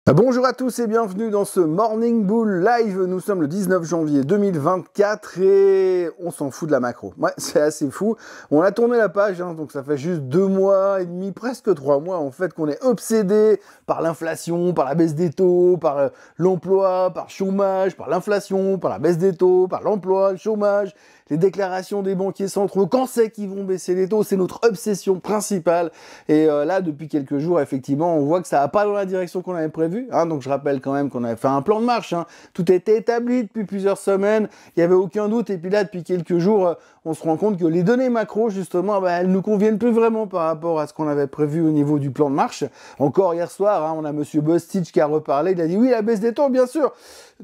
Bonjour à tous et bienvenue dans ce Morning Bull Live. Nous sommes le 19 janvier 2024 et on s'en fout de la macro. Ouais, c'est assez fou. On a tourné la page, donc ça fait juste 2 mois et demi, presque 3 mois en fait, qu'on est obsédé par l'inflation, par la baisse des taux, par l'emploi, par le chômage, par l'inflation, par la baisse des taux, par l'emploi, le chômage, les déclarations des banquiers centraux. Quand c'est qu'ils vont baisser les taux? C'est notre obsession principale. Et là, depuis quelques jours, effectivement, on voit que ça va pas dans la direction qu'on avait prévu. Donc je rappelle quand même qu'on avait fait un plan de marche. Tout était établi depuis plusieurs semaines. Il n'y avait aucun doute. Et puis là, depuis quelques jours, on se rend compte que les données macro, justement, elles nous conviennent plus vraiment par rapport à ce qu'on avait prévu au niveau du plan de marche. Encore hier soir, on a Monsieur Bostich qui a reparlé. Il a dit oui, la baisse des taux, bien sûr.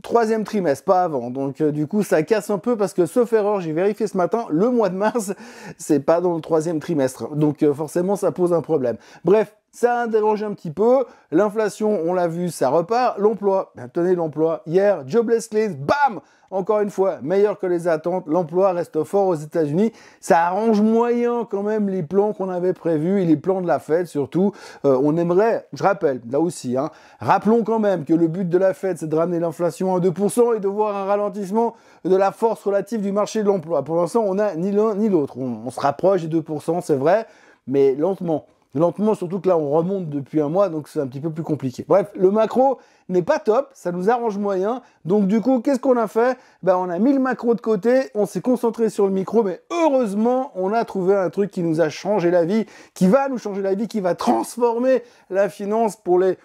3e trimestre, pas avant. Donc du coup, ça casse un peu parce que, sauf erreur, j'ai vérifié ce matin, le mois de mars, c'est pas dans le 3e trimestre. Donc forcément, ça pose un problème. Bref, ça a dérangé un petit peu. L'inflation, on l'a vu, ça repart. L'emploi, tenez l'emploi. Hier, jobless claims, bam! Encore une fois, meilleur que les attentes. L'emploi reste fort aux États-Unis. Ça arrange moyen quand même les plans qu'on avait prévus et les plans de la Fed surtout. On aimerait, je rappelle, là aussi, rappelons quand même que le but de la Fed, c'est de ramener l'inflation à 2% et de voir un ralentissement de la force relative du marché de l'emploi. Pour l'instant, on n'a ni l'un ni l'autre. On se rapproche des 2%, c'est vrai, mais lentement. Lentement, surtout que là, on remonte depuis un mois, donc c'est un petit peu plus compliqué. Bref, le macro n'est pas top, ça nous arrange moyen. Donc du coup, qu'est-ce qu'on a fait? On a mis le macro de côté, on s'est concentré sur le micro, mais heureusement, on a trouvé un truc qui nous a changé la vie, qui va nous changer la vie, qui va transformer la finance pour les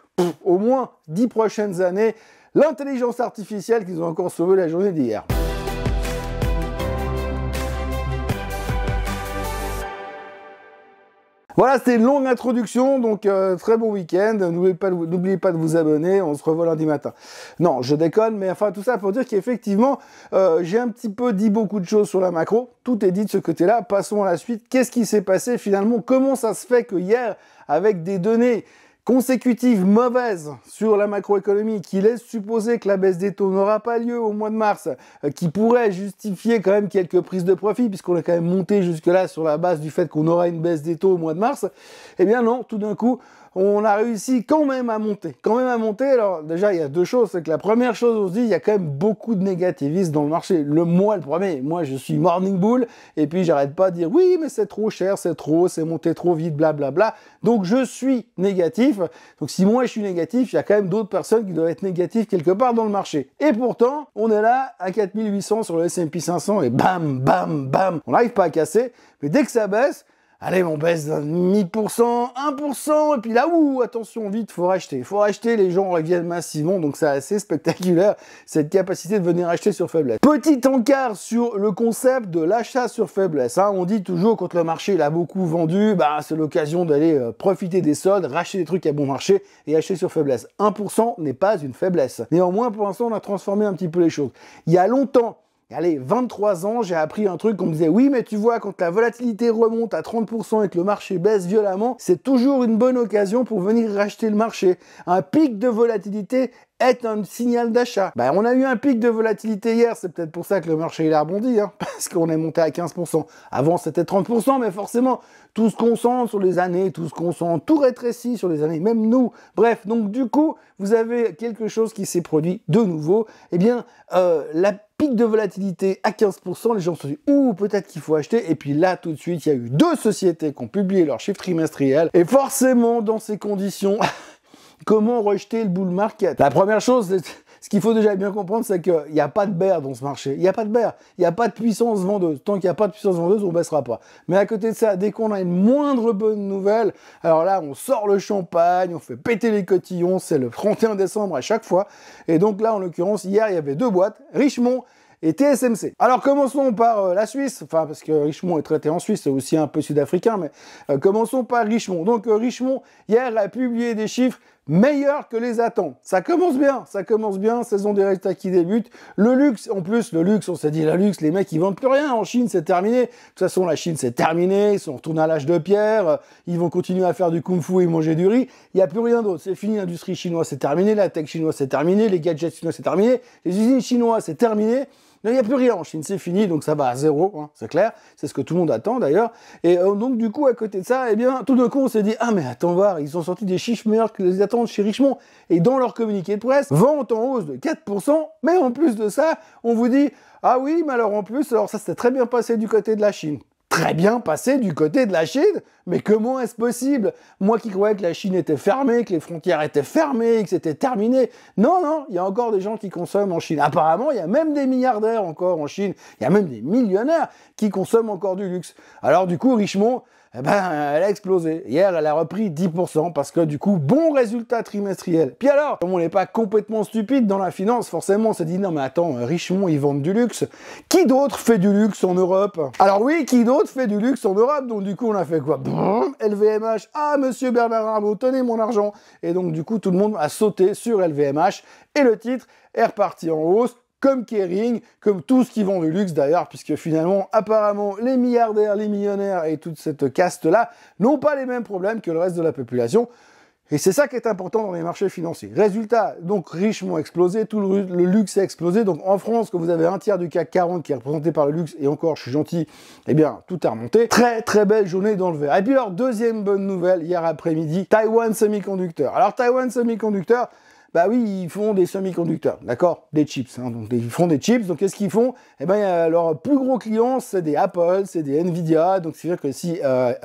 au moins 10 prochaines années. L'intelligence artificielle qui nous a encore sauvé la journée d'hier. Voilà, c'était une longue introduction, donc très bon week-end. N'oubliez pas de vous abonner, on se revoit lundi matin. Non, je déconne, mais enfin tout ça pour dire qu'effectivement, j'ai un petit peu dit beaucoup de choses sur la macro. Tout est dit de ce côté-là. Passons à la suite. Qu'est-ce qui s'est passé finalement? Comment ça se fait que hier, avec des données consécutives mauvaises sur la macroéconomie qui laissent supposer que la baisse des taux n'aura pas lieu au mois de mars, qui pourrait justifier quand même quelques prises de profit puisqu'on est quand même monté jusque-là sur la base du fait qu'on aura une baisse des taux au mois de mars, eh bien non, tout d'un coup, on a réussi quand même à monter. Alors déjà, il y a deux choses. C'est que la première chose, on se dit, il y a quand même beaucoup de négativisme dans le marché. Le premier, moi je suis Morning Bull, et puis j'arrête pas de dire, oui, mais c'est trop cher, c'est monté trop vite, blablabla. Donc je suis négatif. Donc si moi je suis négatif, il y a quand même d'autres personnes qui doivent être négatives quelque part dans le marché. Et pourtant, on est là à 4800 sur le S&P 500, et bam, bam, bam. On n'arrive pas à casser, mais dès que ça baisse, allez, on baisse d'un 0,5%, 1%, et puis là, attention, vite, faut racheter, les gens reviennent massivement, donc c'est assez spectaculaire, cette capacité de venir acheter sur faiblesse. Petit encart sur le concept de l'achat sur faiblesse, on dit toujours, quand le marché il a beaucoup vendu, c'est l'occasion d'aller profiter des soldes, racheter des trucs à bon marché, et acheter sur faiblesse. 1% n'est pas une faiblesse. Néanmoins, pour l'instant, on a transformé un petit peu les choses. Il y a longtemps, allez, 23 ans, j'ai appris un truc qu'on me disait, oui, mais tu vois, quand la volatilité remonte à 30% et que le marché baisse violemment, c'est toujours une bonne occasion pour venir racheter le marché. Un pic de volatilité est un signal d'achat. On a eu un pic de volatilité hier, c'est peut-être pour ça que le marché il a rebondi, parce qu'on est monté à 15%. Avant, c'était 30%, mais forcément, tout se concentre sur les années, tout rétrécit sur les années, même nous. Bref, donc du coup, vous avez quelque chose qui s'est produit de nouveau. Eh bien, la pic de volatilité à 15%, les gens se sont dit, peut-être qu'il faut acheter. Et puis là, tout de suite, il y a eu 2 sociétés qui ont publié leurs chiffres trimestriels. Et forcément, dans ces conditions, comment rejeter le bull market? La première chose, ce qu'il faut déjà bien comprendre, c'est qu'il n'y a pas de bear dans ce marché. Il n'y a pas de bear. Il n'y a pas de puissance vendeuse. Tant qu'il n'y a pas de puissance vendeuse, on ne baissera pas. Mais à côté de ça, dès qu'on a une moindre bonne nouvelle, alors là, on sort le champagne, on fait péter les cotillons. C'est le 31 décembre à chaque fois. Et donc là, en l'occurrence, hier, il y avait 2 boîtes, Richemont et TSMC. Alors commençons par la Suisse, parce que Richemont est traité en Suisse, c'est aussi un peu sud-africain, mais commençons par Richemont. Donc Richemont, hier, a publié des chiffres meilleurs que les attentes. Ça commence bien, saison des résultats qui débute. Le luxe, en plus, on s'est dit, le luxe, les mecs, ils vendent plus rien. En Chine, c'est terminé. De toute façon, la Chine, c'est terminé. Ils sont retournés à l'âge de pierre. Ils vont continuer à faire du kung-fu et manger du riz. Il n'y a plus rien d'autre. C'est fini, l'industrie chinoise, c'est terminé. La tech chinoise, c'est terminé. Les gadgets chinois, c'est terminé. Les usines chinoises, c'est terminé. Il n'y a plus rien en Chine, c'est fini, donc ça va à zéro, hein, c'est clair. C'est ce que tout le monde attend d'ailleurs. Et donc du coup, à côté de ça, eh bien, tout d'un coup, on s'est dit, ah mais attends voir, ils ont sorti des chiffres meilleurs que les attentes chez Richemont. Et dans leur communiqué de presse, vente en hausse de 4%, mais en plus de ça, on vous dit, ah oui, mais alors en plus, alors ça s'était très bien passé du côté de la Chine. Très bien passé du côté de la Chine, mais comment est-ce possible? Moi qui croyais que la Chine était fermée, que les frontières étaient fermées, que c'était terminé. Non, non, il y a encore des gens qui consomment en Chine. Apparemment, il y a même des milliardaires encore en Chine. Il y a même des millionnaires qui consomment encore du luxe. Alors du coup, Richemont, eh ben, elle a explosé. Hier, elle a repris 10% parce que du coup, bon résultat trimestriel. Puis alors, comme on n'est pas complètement stupide dans la finance, forcément, on s'est dit, non mais attends, Richemont, ils vendent du luxe. Qui d'autre fait du luxe en Europe? Alors oui, qui d'autre fait du luxe en Europe? Donc du coup, on a fait quoi? LVMH, ah monsieur Bernard Arnault, tenez mon argent. Et donc du coup, tout le monde a sauté sur LVMH et le titre est reparti en hausse, comme Kering, comme tout ce qui vend du luxe d'ailleurs, puisque finalement, apparemment, les milliardaires, les millionnaires et toute cette caste-là n'ont pas les mêmes problèmes que le reste de la population. Et c'est ça qui est important dans les marchés financiers. Résultat, donc Richemont a explosé, tout le luxe a explosé. Donc en France, que vous avez un tiers du CAC 40 qui est représenté par le luxe, et encore, je suis gentil, eh bien, tout a remonté. Très très belle journée dans le vert. Et puis alors, deuxième bonne nouvelle, hier après-midi, Taiwan Semiconductor. Alors Taiwan Semiconductor, bah oui, ils font des semi-conducteurs, d'accord? Des chips, hein, donc ils font des chips, donc qu'est-ce qu'ils font? Eh ben, leur plus gros client, c'est des Apple, c'est des Nvidia, donc c'est-à-dire que si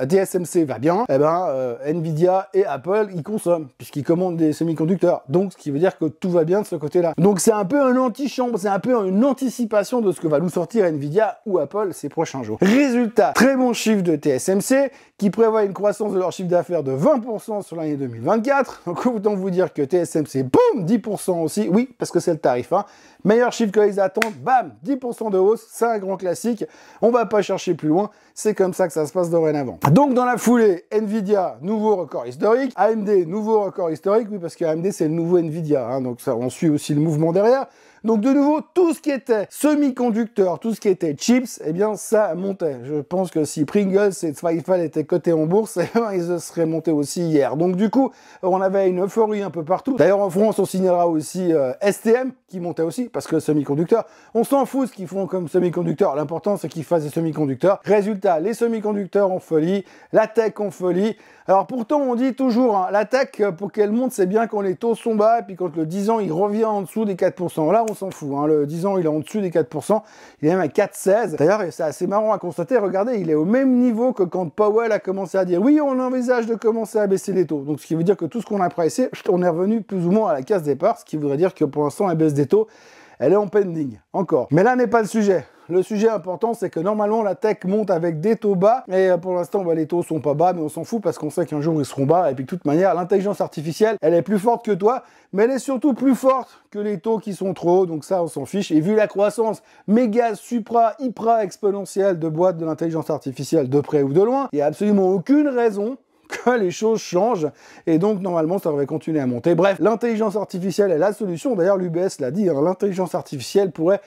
TSMC va bien, eh ben, Nvidia et Apple, ils consomment, puisqu'ils commandent des semi-conducteurs, donc ce qui veut dire que tout va bien de ce côté-là. Donc c'est un peu un antichambre, c'est un peu une anticipation de ce que va nous sortir Nvidia ou Apple ces prochains jours. Résultat, très bon chiffre de TSMC, qui prévoit une croissance de leur chiffre d'affaires de 20% sur l'année 2024, donc autant vous dire que TSMC, boum, 10% aussi, oui, parce que c'est le tarif, hein. Meilleur chiffre que les attentes, bam, 10% de hausse, c'est un grand classique, on va pas chercher plus loin, c'est comme ça que ça se passe dorénavant. Donc dans la foulée, Nvidia, nouveau record historique, AMD, nouveau record historique, oui, parce que AMD c'est le nouveau Nvidia, hein, donc ça, on suit aussi le mouvement derrière. Donc de nouveau, tout ce qui était semi-conducteur, tout ce qui était chips, eh bien ça montait. Je pense que si Pringles et Zweifel étaient cotés en bourse, eh bien, ils seraient montés aussi hier. Donc du coup, on avait une euphorie un peu partout. D'ailleurs en France, on signalera aussi STM qui montait aussi, parce que le semi-conducteur, on s'en fout ce qu'ils font comme semi-conducteur. L'important c'est qu'ils fassent des semi-conducteurs. Résultat, les semi-conducteurs en folie, la tech en folie. Alors pourtant, on dit toujours, hein, la tech, pour qu'elle monte, c'est bien quand les taux sont bas, et puis quand le 10 ans, il revient en dessous des 4%. Là, on s'en fout, hein, le 10 ans, il est en dessous des 4%, il est même à 4,16. D'ailleurs, c'est assez marrant à constater, regardez, il est au même niveau que quand Powell a commencé à dire, oui, on envisage de commencer à baisser les taux. Donc, ce qui veut dire que tout ce qu'on a pricé, on est revenu plus ou moins à la case départ, ce qui voudrait dire que pour l'instant, la baisse des taux, elle est en pending, encore. Mais là n'est pas le sujet. Le sujet important, c'est que normalement, la tech monte avec des taux bas, et pour l'instant, bah, les taux sont pas bas, mais on s'en fout parce qu'on sait qu'un jour, ils seront bas, et puis de toute manière, l'intelligence artificielle, elle est plus forte que toi, mais elle est surtout plus forte que les taux qui sont trop hauts, donc ça, on s'en fiche. Et vu la croissance méga, supra, hyper exponentielle de boîtes de l'intelligence artificielle de près ou de loin, il n'y a absolument aucune raison que les choses changent, et donc normalement ça devrait continuer à monter. Bref, l'intelligence artificielle est la solution. D'ailleurs l'UBS l'a dit, hein, l'intelligence artificielle pourrait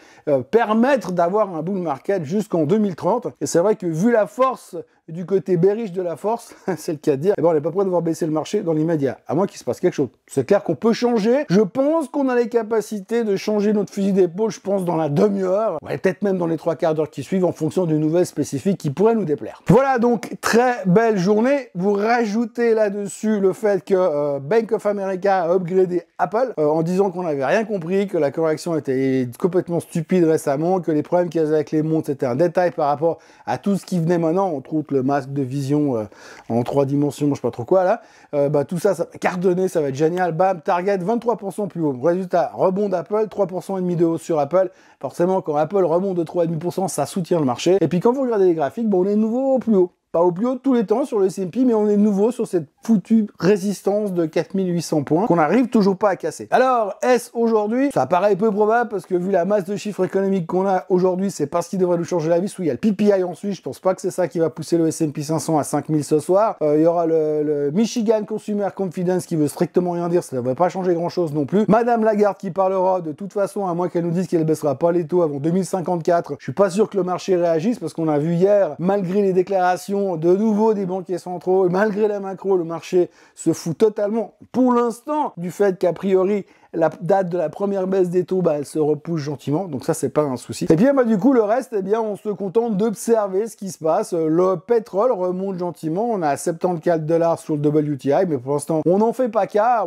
permettre d'avoir un bull market jusqu'en 2030, et c'est vrai que vu la force du côté bearish de la force, c'est le cas de dire, eh ben, on n'est pas prêt de voir baisser le marché dans l'immédiat, à moins qu'il se passe quelque chose. C'est clair qu'on peut changer, je pense qu'on a les capacités de changer notre fusil d'épaule, je pense dans la demi-heure, ouais, peut-être même dans les 3/4 d'heure qui suivent, en fonction d'une nouvelle spécifique qui pourrait nous déplaire. Voilà donc, très belle journée. Vous rajoutez là-dessus le fait que Bank of America a upgradé Apple, en disant qu'on n'avait rien compris, que la correction était complètement stupide récemment, que les problèmes qu'il y avait avec les montres c'était un détail par rapport à tout ce qui venait maintenant, entre autres le masque de vision en 3 dimensions, je sais pas trop quoi là, bah tout ça, ça va cartonner, ça va être génial, bam, target 23% plus haut. Résultat, rebond d'Apple, 3,5% de hausse sur Apple. Forcément, quand Apple remonte de 3,5%, ça soutient le marché. Et puis quand vous regardez les graphiques, bon, on est de nouveau au plus haut. Pas au plus haut de tous les temps sur le S&P, mais on est de nouveau sur cette foutue résistance de 4800 points qu'on n'arrive toujours pas à casser. Alors, est-ce aujourd'hui? Ça paraît peu probable parce que vu la masse de chiffres économiques qu'on a aujourd'hui, c'est pas ce qui devrait nous changer la vie. Oui, il y a le PPI ensuite, je pense pas que c'est ça qui va pousser le S&P 500 à 5000 ce soir. Il y aura le Michigan Consumer Confidence qui veut strictement rien dire, ça devrait pas changer grand-chose non plus. Madame Lagarde qui parlera de toute façon, à moins qu'elle nous dise qu'elle baissera pas les taux avant 2054. Je suis pas sûr que le marché réagisse parce qu'on a vu hier, malgré les déclarations de nouveau des banquiers centraux, et malgré la macro, le marché se fout totalement, pour l'instant, du fait qu'a priori, la date de la première baisse des taux, elle se repousse gentiment, donc ça, c'est pas un souci. Et puis, du coup, le reste, on se contente d'observer ce qui se passe. Le pétrole remonte gentiment, on a 74 $ sur le WTI, mais pour l'instant, on n'en fait pas cas,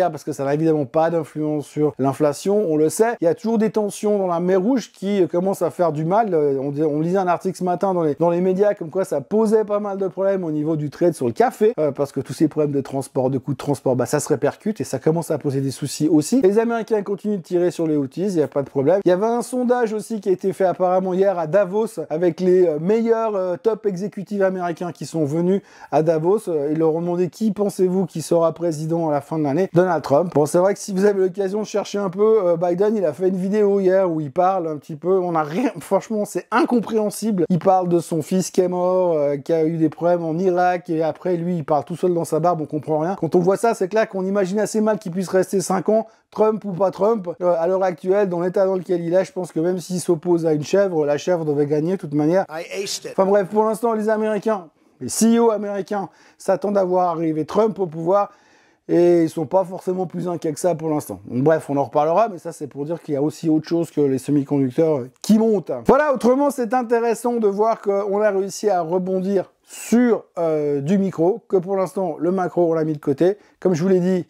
parce que ça n'a évidemment pas d'influence sur l'inflation, on le sait. Il y a toujours des tensions dans la mer Rouge qui commencent à faire du mal. On lisait un article ce matin dans les médias comme quoi ça posait pas mal de problèmes au niveau du trade sur le café, parce que tous ces problèmes de transport, de coûts de transport, ça se répercute et ça commence à poser des soucis aussi. Les Américains continuent de tirer sur les Houthis, il n'y a pas de problème. Il y avait un sondage aussi qui a été fait apparemment hier à Davos avec les meilleurs top exécutifs américains qui sont venus à Davos. Ils leur ont demandé qui pensez-vous qui sera président à la fin de l'année. Donald Trump. Bon, c'est vrai que si vous avez l'occasion de chercher un peu, Biden, il a fait une vidéo hier où il parle un petit peu, on a rien, franchement, c'est incompréhensible. Il parle de son fils qui est mort, qui a eu des problèmes en Irak, et après, lui, il parle tout seul dans sa barbe, on comprend rien. Quand on voit ça, c'est clair qu'on imagine assez mal qu'il puisse rester 5 ans, Trump ou pas Trump. À l'heure actuelle, dans l'état dans lequel il est, je pense que même s'il s'oppose à une chèvre, la chèvre devait gagner de toute manière. Enfin bref, pour l'instant, les Américains, les CEO américains s'attendent à voir arriver Trump au pouvoir, et ils sont pas forcément plus inquiets que ça pour l'instant. Bref, on en reparlera, mais ça c'est pour dire qu'il y a aussi autre chose que les semi-conducteurs qui montent. Voilà, autrement c'est intéressant de voir qu'on a réussi à rebondir sur du micro, que pour l'instant le macro on l'a mis de côté. Comme je vous l'ai dit,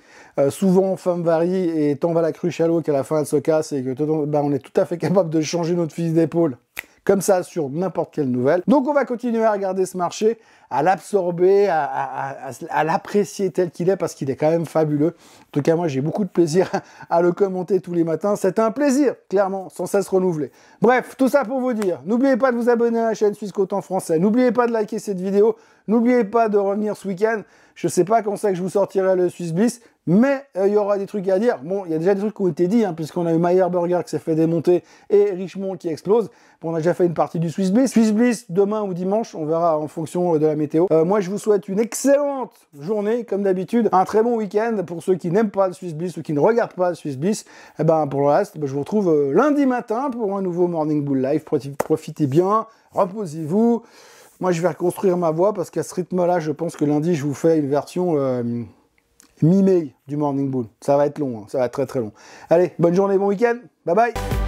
souvent femme varie et tant va la cruche à l'eau qu'à la fin elle se casse et que on est tout à fait capable de changer notre fusil d'épaule comme ça sur n'importe quelle nouvelle. Donc on va continuer à regarder ce marché, à l'absorber, à l'apprécier tel qu'il est parce qu'il est quand même fabuleux. En tout cas moi j'ai beaucoup de plaisir à le commenter tous les matins. C'est un plaisir, clairement, sans cesse renouvelé. Bref, tout ça pour vous dire, n'oubliez pas de vous abonner à la chaîne Suisse Coton Français, n'oubliez pas de liker cette vidéo, n'oubliez pas de revenir ce week-end. Je sais pas quand c'est que je vous sortirai le Swiss Bliss, mais il y aura des trucs à dire. Bon, il y a déjà des trucs qui ont été dit, puisqu'on a eu Meyer Burger qui s'est fait démonter et Richemont qui explose. Bon, on a déjà fait une partie du Swiss Bliss. Swiss Bliss demain ou dimanche, on verra en fonction de la météo. Moi, je vous souhaite une excellente journée, comme d'habitude. Un très bon week-end pour ceux qui n'aiment pas le Swiss Bliss ou qui ne regardent pas le Swiss Bliss. Et pour le reste, je vous retrouve lundi matin pour un nouveau Morning Bull Live. Profitez bien, reposez-vous. Moi, je vais reconstruire ma voix parce qu'à ce rythme-là, je pense que lundi, je vous fais une version mi-mai du Morning Bull. Ça va être long, ça va être très très long. Allez, bonne journée, bon week-end. Bye bye.